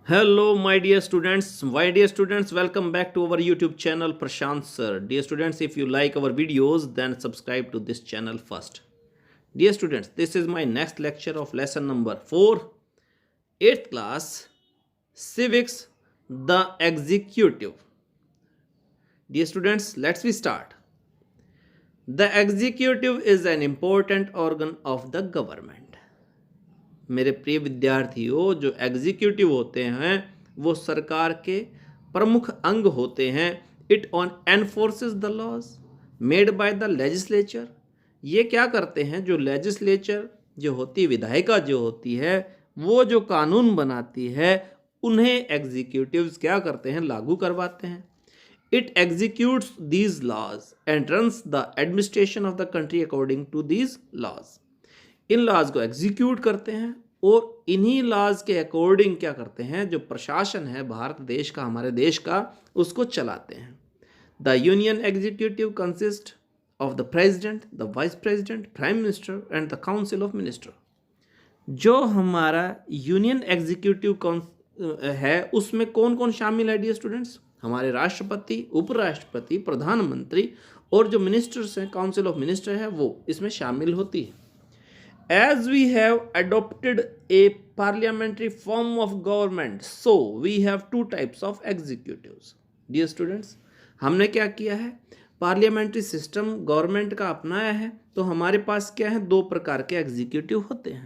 Hello, my dear students. My dear students, welcome back to our YouTube channel, Prashant Sir. Dear students, if you like our videos, then subscribe to this channel first. Dear students, this is my next lecture of lesson number 4, 8th class, Civics, the Executive. Dear students, let's we start. The executive is an important organ of the government. मेरे प्रिय विद्यार्थियों, जो executive होते हैं वो सरकार के प्रमुख अंग होते हैं. It on enforces the laws made by the legislature. ये क्या करते हैं? जो लेजिस्लेचर जो होती विधायिका जो होती है वो जो कानून बनाती है उन्हें एग्जीक्यूटिव्स क्या करते हैं? लागू करवाते हैं. It executes these laws and runs the administration of the country according to these laws. इन लॉज को एग्जीक्यूट करते हैं और इन्हीं लॉज के अकॉर्डिंग क्या करते हैं? जो प्रशासन है भारत देश का, हमारे देश का, उसको चलाते हैं. The union executive consist of the president, the vice president, prime minister and the council of minister. जो हमारा यूनियन एग्जीक्यूटिव है उसमें कौन कौन शामिल है डियर स्टूडेंट्स? हमारे राष्ट्रपति, उपराष्ट्रपति, प्रधानमंत्री और जो मिनिस्टर्स हैं, काउंसिल ऑफ मिनिस्टर है, वो इसमें शामिल होती है. As we have adopted a parliamentary form of government, so we have two types of executives. Dear students, हमने क्या किया है? पार्लियामेंट्री सिस्टम गवर्नमेंट का अपनाया है, तो हमारे पास क्या है? दो प्रकार के एग्जीक्यूटिव होते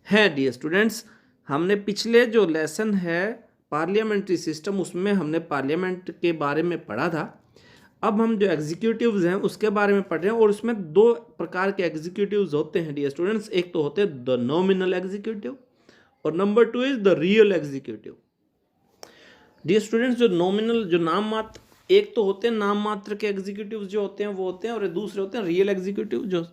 हैं डियर स्टूडेंट्स. हमने पिछले जो लेसन है पार्लियामेंट्री सिस्टम उसमें हमने पार्लियामेंट के बारे में पढ़ा था. अब हम जो एग्जीक्यूटिव्स हैं उसके बारे में पढ़ रहे हैं और उसमें दो प्रकार के एग्जीक्यूटिव्स होते हैं डियर स्टूडेंट्स. एक तो होते हैं द नॉमिनल एग्जीक्यूटिव और number 2 is the real executive. Dear students, जो नॉमिनल, जो नाम मात्र, एक तो होते हैं नाम मात्र के एग्जीक्यूटिव्स जो होते हैं वो होते हैं, और दूसरे होते हैं रियल एग्जीक्यूटिव जो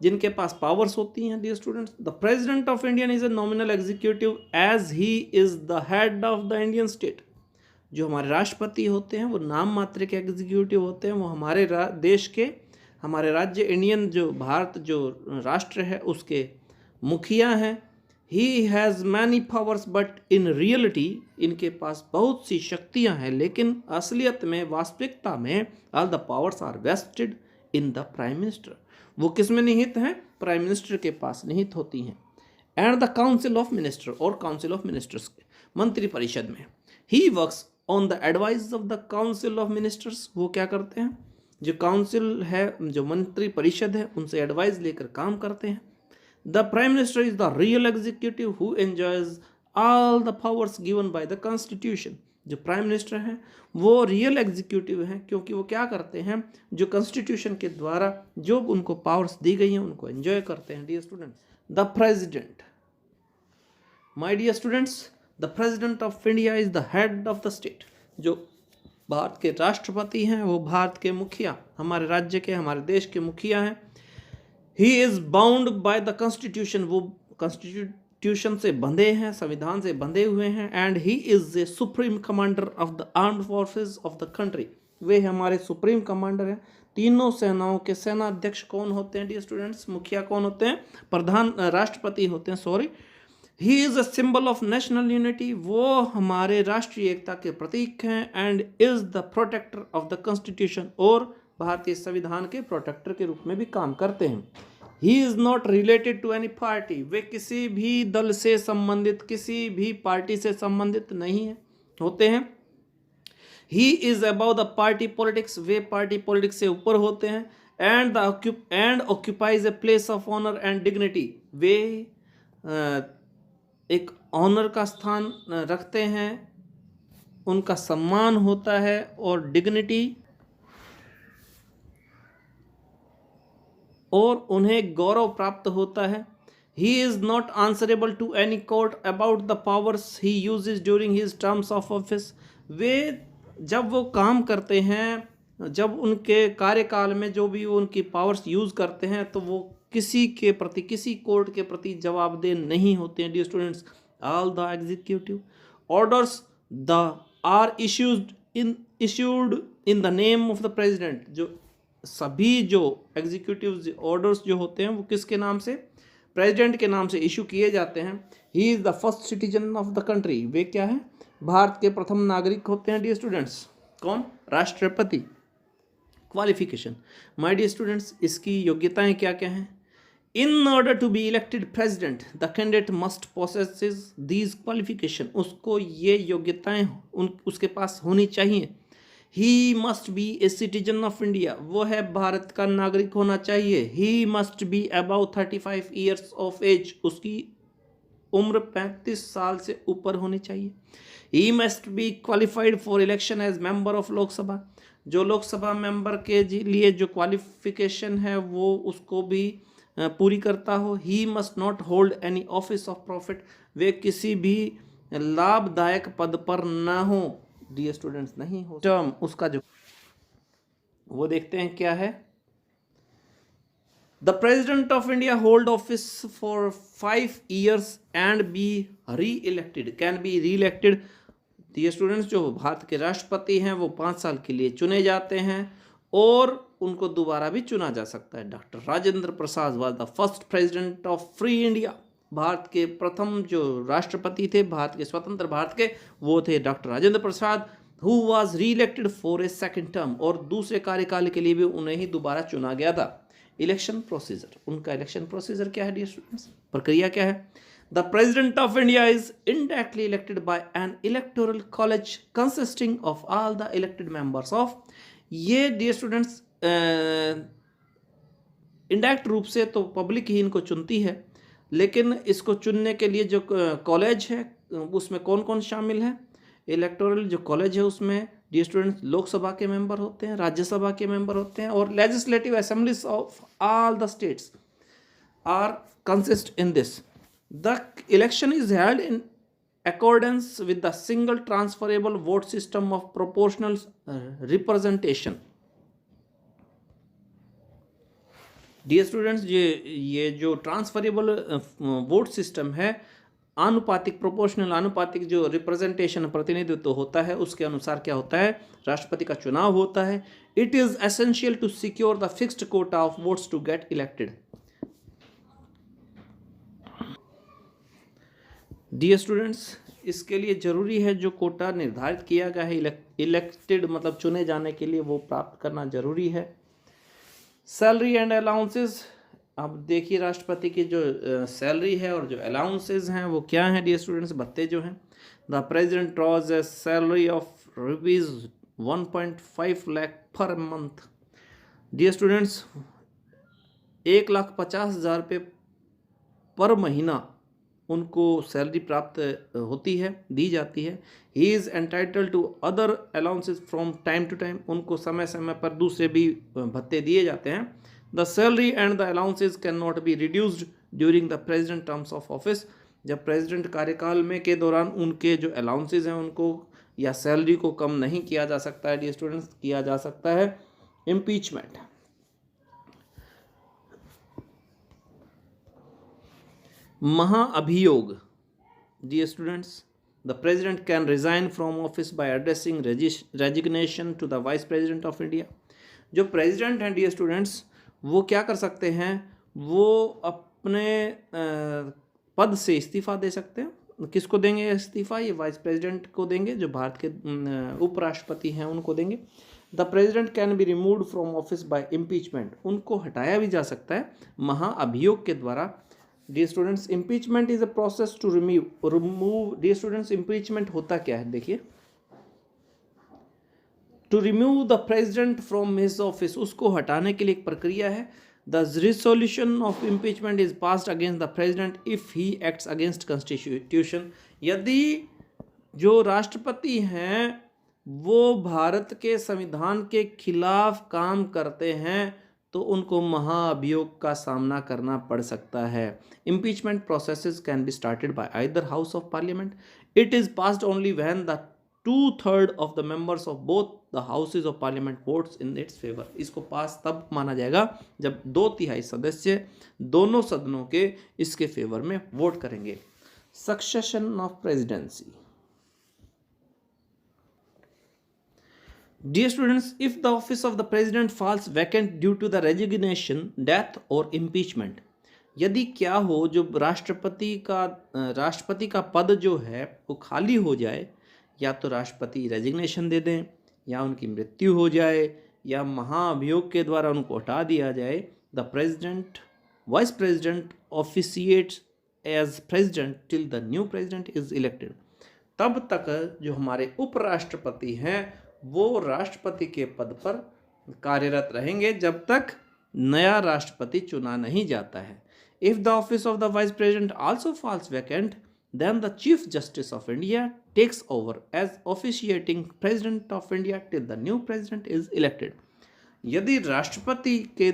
जिनके पास पावर्स होती हैं. Dear students, the president of India is a nominal executive as he is the head of the Indian state. जो हमारे राष्ट्रपति होते हैं वो नाम मात्र के एग्जीक्यूटिव होते हैं. वो हमारे देश के, हमारे राज्य इंडियन जो भारत जो राष्ट्र है उसके मुखिया हैं. He has many powers but in reality, इनके पास बहुत सी शक्तियां हैं लेकिन असलियत में, वास्तविकता में, all the powers are vested in the prime minister. वो किस में निहित हैं? प्राइम मिनिस्टर के पास निहित होती हैं. And the council of minister, और काउंसिल ऑफ मिनिस्टर्स के मंत्री परिषद में. He works on the advice of the council of ministers. वो क्या करते हैं? जो काउंसिल है, जो मंत्री परिषद है, उनसे एडवाइस लेकर काम करते हैं. The prime minister is the real executive who enjoys all the powers given by the constitution. जो प्राइम मिनिस्टर हैं वो रियल एग्जीक्यूटिव हैं क्योंकि वो क्या करते हैं? जो कॉन्स्टिट्यूशन के द्वारा जो उनको पावर्स दी गई हैं उनको एंजॉय करते हैं. Dear students, the president, my dear students, the president of India is the head of the state. जो भारत के राष्ट्रपति हैं वो भारत के मुखिया, हमारे राज्य के, हमारे देश के मुखिया हैं. He is bound by the constitution. वो कॉन्स्टिट्यूशन से बंधे हैं, संविधान से बंधे हुए हैं. And he is a supreme commander of the armed forces of the country. वे हमारे सुप्रीम कमांडर हैं. तीनों सेनाओं के सेना अध्यक्ष कौन होते हैं डियर स्टूडेंट्स? मुखिया कौन होते हैं? राष्ट्रपति होते हैं, sorry. He is a symbol of national unity. वो हमारे राष्ट्रीय एकता के प्रतीक हैं. And is the protector of the constitution, और भारतीय संविधान के प्रोटेक्टर के रूप में भी काम करते हैं. He is not related to any party. वे किसी भी दल से संबंधित, किसी भी पार्टी से संबंधित नहीं है, होते हैं. He is above the party politics. वे पार्टी पॉलिटिक्स से ऊपर होते हैं. And occupies a place of honour and dignity. वे एक ऑनर का स्थान रखते हैं, उनका सम्मान होता है और डिग्निटी, और उन्हें गौरव प्राप्त होता है. He is not answerable to any court about the powers he uses during his terms of office. वे जब वो काम करते हैं, जब उनके कार्यकाल में जो भी वो उनकी पावर्स यूज करते हैं, तो वो किसी के प्रति, किसी कोर्ट के प्रति जवाबदेह नहीं होते हैं. Dear students, all the executive orders the are issued in the name of the president. जो सभी जो एग्जीक्यूटिव ऑर्डर्स जो होते हैं वो किसके नाम से? प्रेसिडेंट के नाम से इशू किए जाते हैं। He is the first citizen of the country, वे क्या है, भारत के प्रथम नागरिक होते हैं डियर स्टूडेंट्स। कौन, राष्ट्रपति। क्वालिफिकेशन माय डियर स्टूडेंट्स, इसकी योग्यताएं क्या क्या हैं। In order to be elected president the candidate must possess these qualification, उसको ये योग्यताएं उसके पास होनी चाहिए। He must be a citizen of India, वो है भारत का नागरिक होना चाहिए। He must be about 35 years of age, उसकी उम्र 35 साल से ऊपर होनी चाहिए। He must be qualified for election as member of Lok Sabha, जो लोकसभा मेंबर के लिए जो क्वालिफिकेशन है वो उसको भी पूरी करता हो। He must not hold any office of profit, वे किसी भी लाभदायक पद पर ना हो डियर स्टूडेंट्स, नहीं हो। टर्म उसका जो वो देखते हैं क्या है। The president of India hold office for 5 years and be reelected, can be reelected. Dear students, जो भारत के राष्ट्रपति हैं वो 5 साल के लिए चुने जाते हैं और उनको दोबारा भी चुना जा सकता है। Doctor Rajendra Prasad was the first president of free India, Bharat के प्रथम जो राष्ट्रपति थे भारत के स्वतंत्र भारत के, वो थे doctor Rajendra Prasad, who was री elected for a second term, और दूसरे कार्यकाल के लिए भी उन्हें ही दोबारा चुना गया था। इलेक्शन प्रोसीजर, उनका इलेक्शन प्रोसीजर क्या है डियर स्टूडेंट्स, प्रक्रिया क्या है। The president of India is indirectly elected by N electoral college consisting of all the elected members of, ये डियर स्टूडेंट्स इनडायरेक्ट रूप से तो पब्लिक ही इनको चुनती है, लेकिन इसको चुनने के लिए जो कॉलेज है उसमें कौन कौन शामिल है। इलेक्टोरल जो कॉलेज है उसमें डियर स्टूडेंट्स लोकसभा के मेंबर होते हैं, राज्यसभा के मेंबर होते हैं, और legislative assemblies of all the states are consist in this. The election is held in accordance with the single transferable vote system of proportional representation। Dear students, ये जो transferable vote system है, आनुपातिक proportional आनुपातिक जो representation प्रतिनिधित्व होता है उसके अनुसार क्या होता है, राष्ट्रपति का चुनाव होता है। It is essential to secure the fixed quota of votes to get elected. Dear students, इसके लिए जरूरी है जो कोटा निर्धारित किया गया है इलेक्टेड मतलब चुने जाने के लिए, वो प्राप्त करना जरूरी है। सैलरी एंड अलाउंसेस, अब देखिए राष्ट्रपति की जो सैलरी है और जो अलाउंसेस हैं वो क्या हैं डियर स्टूडेंट्स, भत्ते जो हैं। The president draws a salary of ₹1.5 lakh per month. Dear students, 1,50,000 रुपये पर महीना उनको सैलरी प्राप्त होती है, दी जाती है। He is entitle to other allowances from time to time, उनको समय समय पर दूसरे भी भत्ते दिए जाते हैं। The salary and the allowances can not be reduced during the president terms of office, जब प्रेसिडेंट कार्यकाल में के दौरान उनके जो अलाउंसेस हैं उनको या सैलरी को कम नहीं किया जा सकता है डियर स्टूडेंट्स, किया जा सकता है। इम्पीचमेंट, महाअभियोग, dear students, the president can resign from office by addressing resignation to the vice president of India. जो प्रेसिडेंट हैं डियर स्टूडेंट्स, वो क्या कर सकते हैं, वो अपने पद से इस्तीफा दे सकते हैं। किसको देंगे इस्तीफा, ये वाइस प्रेसिडेंट को देंगे, जो भारत के उपराष्ट्रपति हैं उनको देंगे। The president can be removed from office by impeachment, उनको हटाया भी जा सकता है महाअभियोग के द्वारा। Dear students, impeachment is a process to remove. Dear students, impeachment होता क्या है, देखिए, to remove the president from his office, उसको हटाने के लिए एक प्रक्रिया है। The resolution of impeachment is passed against the president if he acts against constitution, यदि जो राष्ट्रपति हैं वो भारत के संविधान के खिलाफ काम करते हैं तो उनको महाअभियोग का सामना करना पड़ सकता है। Impeachment processes can be started by either house of parliament. It is passed only when the 2/3 of the members of both the houses of parliament votes in its favour. इसको पास तब माना जाएगा जब 2/3 सदस्य दोनों सदनों के इसके फेवर में वोट करेंगे। Succession of presidency, dear students, if the office of the president falls vacant due to the resignation, death or impeachment, यदि क्या हो, जो राष्ट्रपति का पद जो है वो खाली हो जाए, या तो राष्ट्रपति रेजिग्नेशन दे दें, या उनकी मृत्यु हो जाए, या महाभियोग के द्वारा उनको हटा दिया जाए, the president vice president officiates as president till the new president is elected. तब तक जो हमारे उपराष्ट्रपति हैं वो राष्ट्रपति के पद पर कार्यरत रहेंगे जब तक नया राष्ट्रपति चुना नहीं जाता है। If the office of the vice president also falls vacant, then the Chief Justice of India takes over as officiating President of India till the new president is elected। यदि राष्ट्रपति के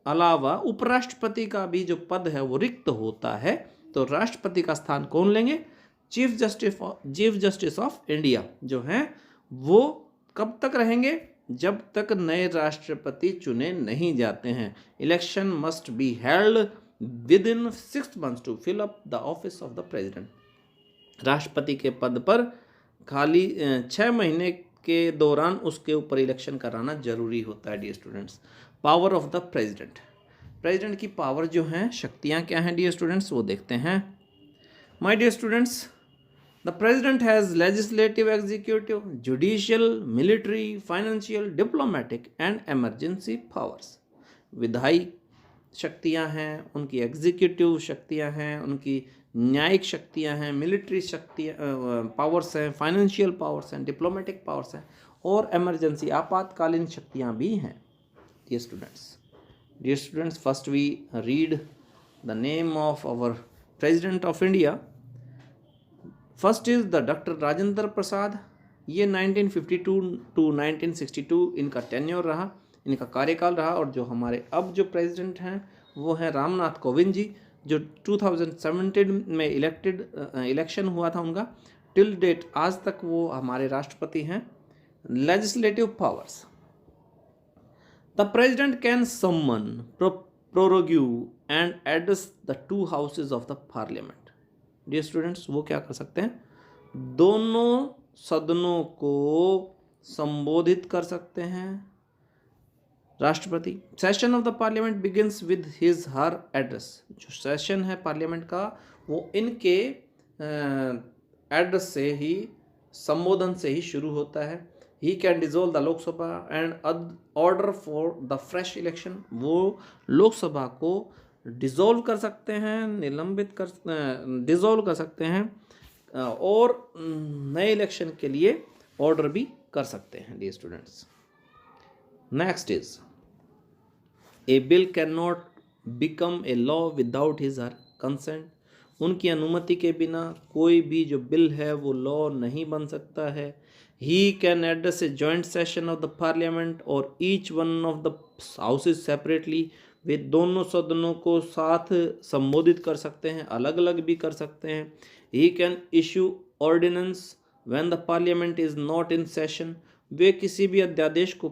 अलावा उपराष्ट्रपति का भी जो पद है वो रिक्त होता है तो राष्ट्रपति का स्थान कौन लेंगे? चीफ जस्टिस ऑफ इंडिया जो हैं वो कब तक रहेंगे? जब तक नए राष्ट्रपति चुने नहीं जाते हैं। Election must be held within 6 months to fill up the office of the president। राष्ट्रपति के पद पर खाली 6 महीने के दौरान उसके ऊपर इलेक्शन कराना जरूरी होता है dear students. Power of the president, president की पावर जो हैं, शक्तियां क्या हैं डियर स्टूडेंट्स, वो देखते हैं। My dear students, the president has legislative, executive, judicial, military, financial, diplomatic and emergency powers. विधायी शक्तियां हैं, उनकी एग्जीक्यूटिव शक्तियां हैं, उनकी न्यायिक शक्तियां हैं, मिलिट्री शक्तियां पावर्स हैं, फाइनेंशियल पावर्स हैं, डिप्लोमेटिक पावर्स हैं और इमरजेंसी आपातकालीन शक्तियां भी हैं। Dear students, first we read the name of our president of India. First is the doctor Rajendra Prasad. ये 1952 टू 1962 इनका टेन्योर रहा, इनका कार्यकाल रहा। और जो हमारे अब जो प्रेसिडेंट हैं वो हैं रामनाथ कोविंद जी, जो 2017 में इलेक्शन हुआ था उनका। टिल डेट आज तक वो हमारे राष्ट्रपति हैं। Legislative powers, the president can summon, prorogue and address the 2 houses of the parliament. Dear students, वो क्या कर सकते हैं? दोनों सदनों को संबोधित कर सकते हैं राष्ट्रपति। Session of the parliament begins with his her address. जो सेशन है पार्लियामेंट का वो इनके एड्रेस से ही, संबोधन से ही शुरू होता है। He can dissolve the Lok Sabha and order for the fresh election. वो लोकसभा को डिसॉल्व कर सकते हैं, डिसॉल्व कर सकते हैं और नए इलेक्शन के लिए ऑर्डर भी कर सकते हैं dear students. Next is a bill can not become a law without his her consent. उनकी अनुमति के बिना कोई भी जो बिल है वो लॉ नहीं बन सकता है। He can address a joint session of the parliament और each one of the houses separately. वे दोनों सदनों को साथ संबोधित कर सकते हैं, अलग अलग भी कर सकते हैं। He can issue ordinance when the parliament is not in session. वे किसी भी अध्यादेश को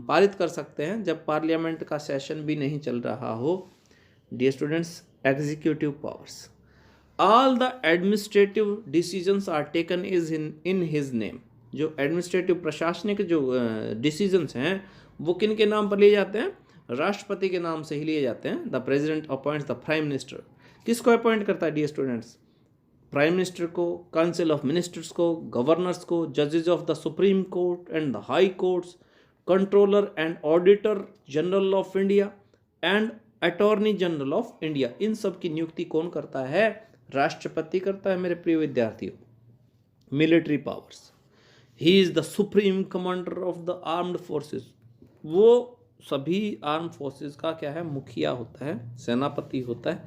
पारित कर सकते हैं जब पार्लियामेंट का सेशन भी नहीं चल रहा हो। Dear students, executive powers, all the administrative decisions are taken is in his name. जो एडमिनिस्ट्रेटिव प्रशासनिक जो डिसीजंस हैं वो किन के नाम पर लिए जाते हैं? राष्ट्रपति के नाम से ही लिए जाते हैं। The president appoints the prime minister. किसको अपॉइंट करता है डियर स्टूडेंट्स? प्राइम मिनिस्टर को, काउंसिल ऑफ मिनिस्टर्स को, गवर्नर्स को, जजेस of the supreme court and the high courts, controller and auditor general of India and attorney general of India. इन सब की नियुक्ति कौन करता है? राष्ट्रपति करता है मेरे प्रिय विद्यार्थियों। Military powers, he is the supreme commander of the armed forces. वो सभी आर्म फोर्सेस का क्या है? मुखिया होता है, सेनापति होता है।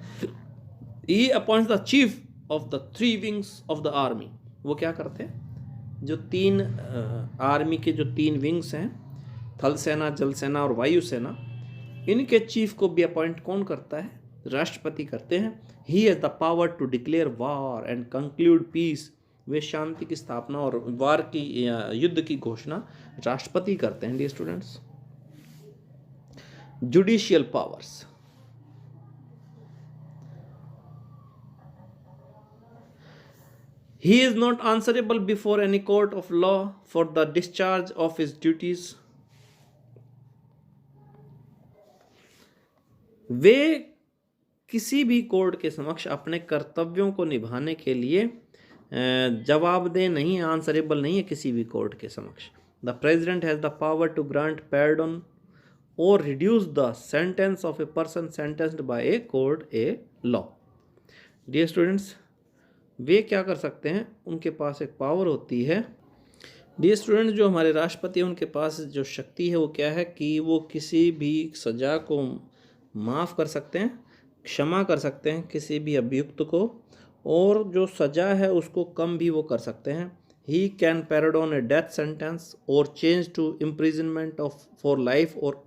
He appoints the chief of the 3 wings of the army. वो क्या करते हैं? जो 3 आर्मी के जो 3 विंग्स हैं, थल सेना, जल सेना और वायु सेना, इनके चीफ को भी अपॉइंट कौन करता है? राष्ट्रपति करते हैं। He has the power to declare war and conclude peace. वे शांति की स्थापना और वार की युद्ध की घोषणा राष्ट्रपति करते हैं dear students. Judicial powers, he is not answerable before any court of law for the discharge of his duties। वे किसी भी कोर्ट के समक्ष अपने कर्तव्यों को निभाने के लिए जवाबदेह नहीं है, आंसरेबल नहीं है किसी भी कोर्ट के समक्ष। The president has the power to grant pardon और reduce the sentence of a person sentenced by a court a law. Dear students, वे क्या कर सकते हैं, उनके पास एक पावर होती है। डियर स्टूडेंट्स, जो हमारे राष्ट्रपति हैं उनके पास जो शक्ति है वो क्या है कि वो किसी भी सज़ा को माफ़ कर सकते हैं, क्षमा कर सकते हैं किसी भी अभियुक्त को, और जो सज़ा है उसको कम भी वो कर सकते हैं। He can pardon a death sentence और change to imprisonment of for life और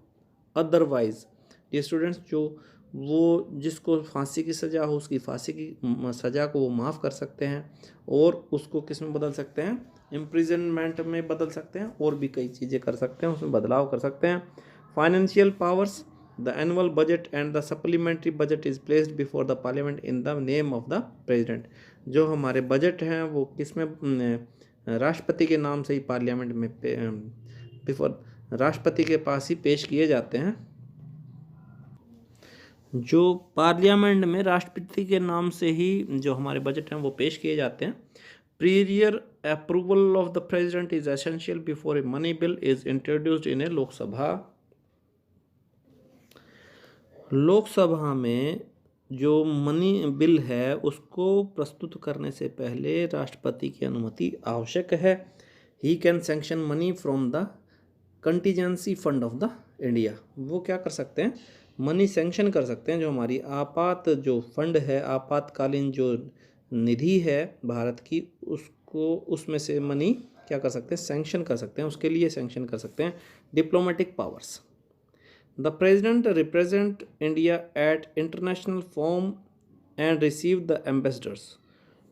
अदरवाइज। ये स्टूडेंट्स, जो वो जिसको फांसी की सज़ा हो उसकी फांसी की सज़ा को वो माफ़ कर सकते हैं, और उसको किस में बदल सकते हैं, इम्प्रिजनमेंट में बदल सकते हैं, और भी कई चीज़ें कर सकते हैं, उसमें बदलाव कर सकते हैं। Financial powers, the annual budget and the supplementary budget is placed before the parliament in the name of the president. जो हमारे बजट हैं वो किस में, राष्ट्रपति के नाम से ही पार्लियामेंट में बिफोर राष्ट्रपति के पास ही पेश किए जाते हैं। जो पार्लियामेंट में राष्ट्रपति के नाम से ही जो हमारे बजट हैं वो पेश किए जाते हैं। Prior approval of the president is essential before a money bill is introduced in a Lok Sabha. Lok Sabha में जो मनी बिल है उसको प्रस्तुत करने से पहले राष्ट्रपति की अनुमति आवश्यक है। He can sanction money from the contingency fund of the India. वो क्या कर सकते हैं, मनी सैंक्शन कर सकते हैं। जो हमारी आपात जो फंड है, आपातकालीन जो निधि है भारत की, उसको उसमें से मनी क्या कर सकते हैं, सैंक्शन कर सकते हैं, उसके लिए सैंक्शन कर सकते हैं। Diplomatic powers, the president represent India at international forum and receive the ambassadors.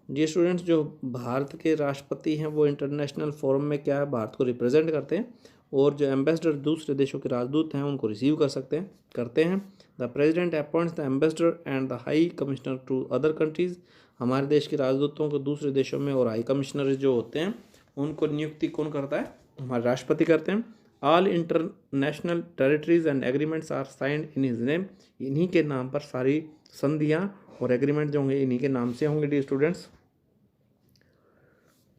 ये स्टूडेंट्स, जो भारत के राष्ट्रपति हैं वो इंटरनेशनल फोरम में क्या है, भारत को रिप्रेजेंट करते हैं, और जो एम्बेसडर दूसरे देशों के राजदूत हैं उनको रिसीव करते हैं। The president appoints the ambassador and the high commissioner to other countries. हमारे देश के राजदूतों को दूसरे देशों में और हाई कमिश्नर जो होते हैं उनको नियुक्ति कौन करता है, हमारे राष्ट्रपति करते हैं। All international territories and agreements are signed in his name. इन्हीं के नाम पर सारी संधियाँ और एग्रीमेंट जो होंगे इन्हीं के नाम से होंगे। Dear students,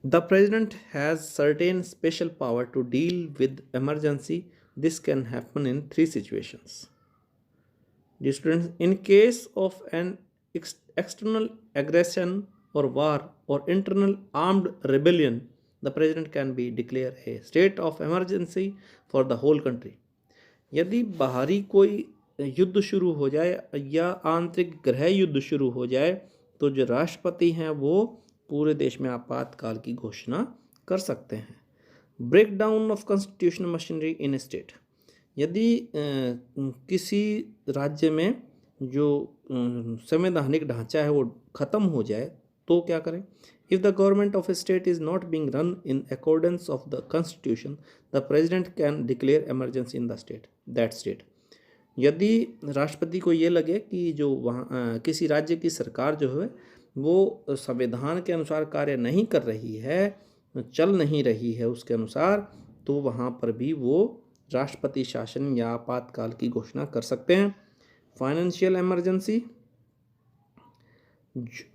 the president has certain special power to deal with emergency. This can happen in 3 situations. Dear students, in case of an external aggression or war or internal armed rebellion, the president can be declare a state of emergency for the whole country. यदि बाहरी कोई युद्ध शुरू हो जाए या आंतरिक गृह युद्ध शुरू हो जाए तो जो राष्ट्रपति हैं वो पूरे देश में आपातकाल की घोषणा कर सकते हैं। Breakdown of constitutional machinery in a state, यदि किसी राज्य में जो संवैधानिक ढांचा है वो ख़त्म हो जाए तो क्या करें। If the government of A state is not being run in accordance of the constitution, the president can declare emergency in the state that state. यदि राष्ट्रपति को ये लगे कि जो वहाँ किसी राज्य की सरकार जो है वो संविधान के अनुसार कार्य नहीं कर रही है, चल नहीं रही है उसके अनुसार, तो वहाँ पर भी वो राष्ट्रपति शासन या आपातकाल की घोषणा कर सकते हैं। Financial emergency,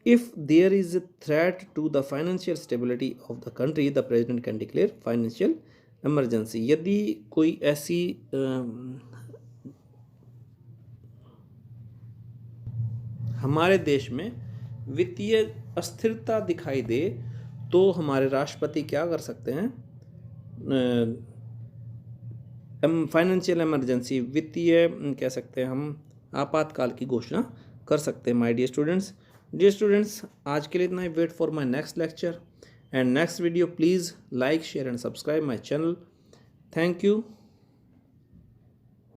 if there is a threat to the financial stability of the country, the president can declare financial emergency. यदि कोई ऐसी हमारे देश में वित्तीय अस्थिरता दिखाई दे तो हमारे राष्ट्रपति क्या कर सकते हैं, फाइनेंशियल इमरजेंसी, वित्तीय कह सकते हैं हम, आपातकाल की घोषणा कर सकते हैं। माय डियर स्टूडेंट्स, आज के लिए इतना ही। Wait for my next lecture and next video. Please like, share and subscribe my channel. Thank you.